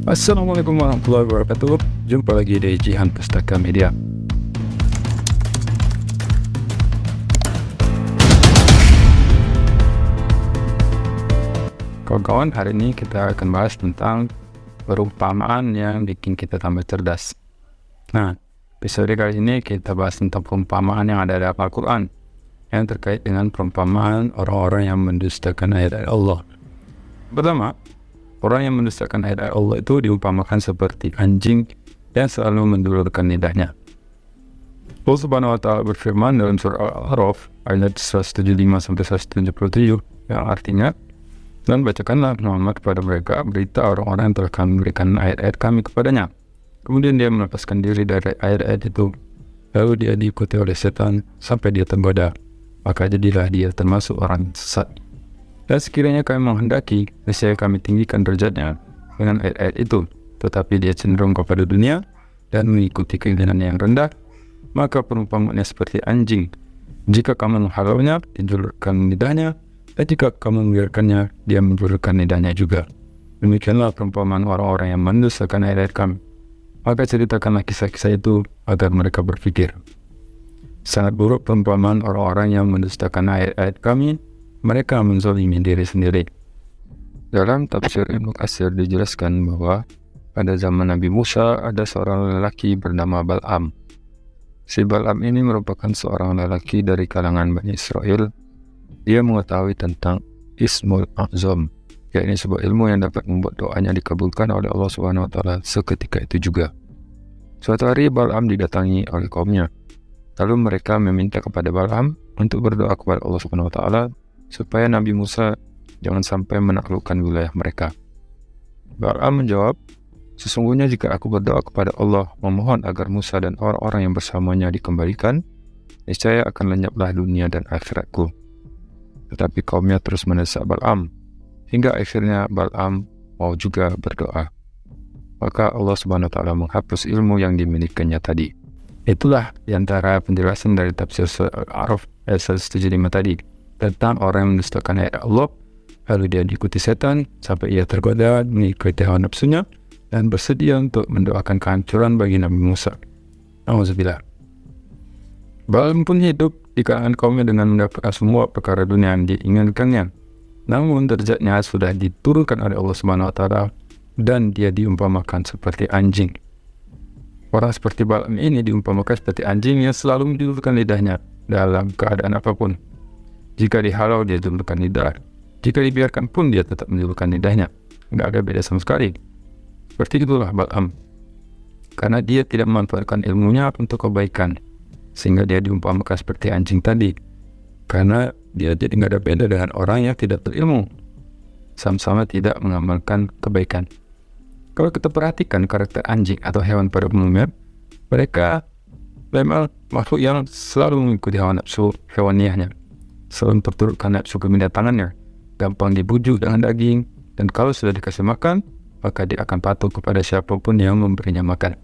Assalamualaikum warahmatullahi wabarakatuh. Jumpa lagi di Jihan Pustaka Media. Kawan-kawan, hari ini kita akan bahas tentang perumpamaan yang bikin kita tambah cerdas. Nah, episode kali ini kita bahas tentang perumpamaan yang ada dalam Al-Quran yang terkait dengan perumpamaan orang-orang yang mendustakan ayat-ayat Allah. Pertama, orang yang mendustakan ayat Allah itu diumpamakan seperti anjing yang selalu mendulurkan lidahnya. Allah Subhanahu wa Ta'ala berfirman dalam surah Al-A'raf ayat 175-177 yang artinya, dan bacakanlah Muhammad kepada mereka berita orang-orang yang telah kami berikan ayat-ayat kami kepadanya. Kemudian dia melepaskan diri dari ayat-ayat itu, lalu dia diikuti oleh setan sampai dia tergoda, maka jadilah dia termasuk orang sesat. Dan sekiranya kami menghendaki, niscaya kami tinggikan derajatnya dengan ayat-ayat itu, tetapi dia cenderung kepada dunia dan mengikuti keinginan yang rendah, maka perumpamaannya seperti anjing. Jika kamu menghalaunya, dijulurkan lidahnya, dan jika kamu membiarkannya, dia menjulurkan lidahnya juga. Demikianlah perumpamaan orang-orang yang mendustakan ayat-ayat kami. Maka ceritakanlah kisah-kisah itu agar mereka berpikir. Sangat buruk perumpamaan orang-orang yang mendustakan ayat-ayat kami. Mereka menzalimi diri sendiri. Dalam tafsir Ibnu Katsir dijelaskan bahwa pada zaman Nabi Musa ada seorang lelaki bernama Bal'am. Si Bal'am ini merupakan seorang lelaki dari kalangan Bani Israel. Dia mengetahui tentang Ismul A'zam, yaitu sebuah ilmu yang dapat membuat doanya dikabulkan oleh Allah Subhanahu wa Ta'ala seketika itu juga. Suatu hari Bal'am didatangi oleh kaumnya. Lalu mereka meminta kepada Bal'am untuk berdoa kepada Allah Subhanahu wa Ta'ala supaya Nabi Musa jangan sampai menaklukkan wilayah mereka. Bal'am menjawab, sesungguhnya jika aku berdoa kepada Allah memohon agar Musa dan orang-orang yang bersamanya dikembalikan, niscaya akan lenyaplah dunia dan akhiratku. Tetapi kaumnya terus mendesak Bal'am, hingga akhirnya Bal'am mau juga berdoa. Maka Allah Subhanahu wa Ta'ala menghapus ilmu yang dimilikinya tadi. Itulah diantara penjelasan dari tafsir Al-A'raf ayat 175 tadi, tentang orang yang mendustakan ayat Allah, lalu dia diikuti setan sampai ia tergoda mengikuti hawa nafsunya dan bersedia untuk mendoakan kehancuran bagi Nabi Musa. Nauzubillah. Bal'am pun hidup di kalangan kaumnya dengan mendapatkan semua perkara dunia yang diinginkannya. Namun derajatnya sudah diturunkan oleh Allah Subhanahu wa Ta'ala dan dia diumpamakan seperti anjing. Orang seperti Bal'am ini diumpamakan seperti anjing yang selalu menjulurkan lidahnya dalam keadaan apapun. Jika dihalau, dia julurkan lidah. Jika dibiarkan pun, dia tetap menjulurkan lidahnya. Tidak ada beda sama sekali. Seperti itulah Bal'am. Karena dia tidak memanfaatkan ilmunya untuk kebaikan, sehingga dia diumpamakan seperti anjing tadi. Karena dia jadi tidak ada beda dengan orang yang tidak berilmu. Sama-sama tidak mengamalkan kebaikan. Kalau kita perhatikan karakter anjing atau hewan pada umumnya, mereka memang makhluk yang selalu mengikuti hawa nafsu hewaniahnya, selalu terturutkan nafsu kebinatangannya, gampang dibujuk dengan daging, dan kalau sudah dikasih makan, maka dia akan patuh kepada siapapun yang memberinya makan.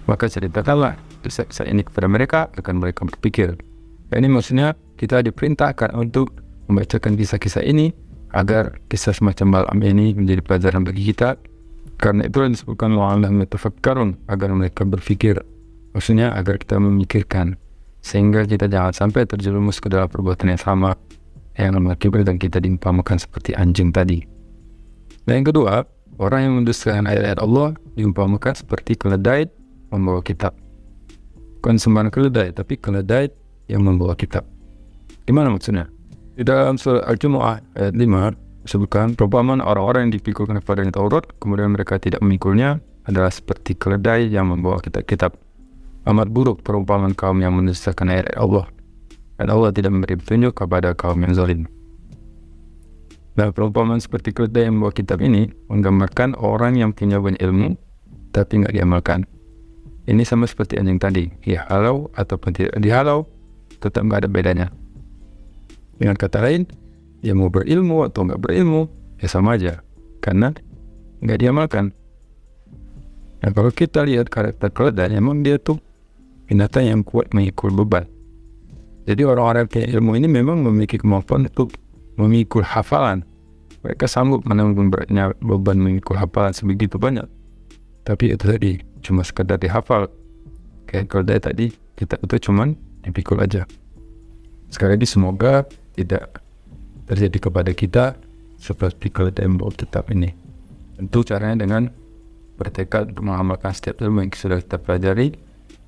Maka ceritakanlah kisah-kisah ini kepada mereka, akan mereka berpikir. Ini maksudnya kita diperintahkan untuk membacakan kisah-kisah ini agar kisah semacam Bal'am ini menjadi pelajaran bagi kita. Karena itu disebutkan la'allahum yatafakkarun, agar mereka berpikir. Maksudnya agar kita memikirkan, sehingga kita jangan sampai terjerumus ke dalam perbuatan yang sama yang mengakibatkan kita diumpamakan seperti anjing tadi. Dan yang kedua, orang yang mendustakan ayat-ayat Allah diumpamakan seperti keledai membawa kitab. Bukan sembarang keledai, tapi keledai yang membawa kitab. Gimana maksudnya? Di dalam surah Al-Jumu'ah ayat 5 disebutkan perumpamaan orang-orang yang dipikulkan kepadanya Taurat, kemudian mereka tidak memikulnya, adalah seperti keledai yang membawa kitab-kitab. Amat buruk perumpamaan kaum yang mendustakan ayat Allah, dan Allah tidak memberi petunjuk kepada kaum yang zalim. Nah, perumpamaan seperti keledai yang membawa kitab ini menggambarkan orang yang punya banyak ilmu tapi nggak diamalkan. Ini sama seperti anjing tadi, ya halau ataupun tidak dihalau, tetap nggak ada bedanya. Dengan kata lain, dia mau berilmu atau nggak berilmu, ya sama aja, karena nggak diamalkan. Nah, kalau kita lihat karakter keledai, memang dia tuh binatang yang kuat mengikul beban. Jadi orang-orang yang punya ilmu ini memang memiliki kemampuan untuk memikul hafalan. Mereka sanggup menanggung beratnya beban mengikut hafalan sebegitu banyak. Tapi itu tadi cuma sekedar dihafal. Kayak kalau dari tadi kita itu cuman dipikul aja. Sekali lagi semoga tidak terjadi kepada kita seperti kalau tembok tetap ini. Tentu caranya dengan bertekad untuk mengamalkan setiap ilmu yang sudah kita pelajari,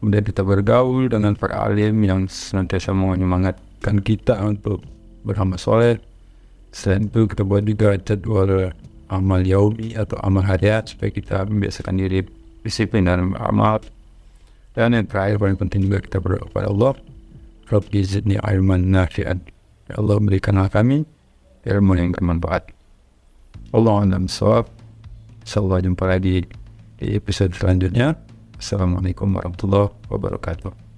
kemudian kita bergaul dengan para alim yang senantiasa menyemangatkan kita untuk beramal soleh. Selain itu kita buat juga jadwal amal yaumi atau amal harian supaya kita membiasakan diri disiplin dalam amal. Dan yang terakhir paling penting juga kita berdoa kepada Allah, Rabbi zidni ilman nafi'an. Ya Allah, berikanlah kami ilmu yang bermanfaat. Allahu a'lam bishawab. Insyaallah jumpa lagi di episode selanjutnya. Assalamualaikum warahmatullahi wabarakatuh.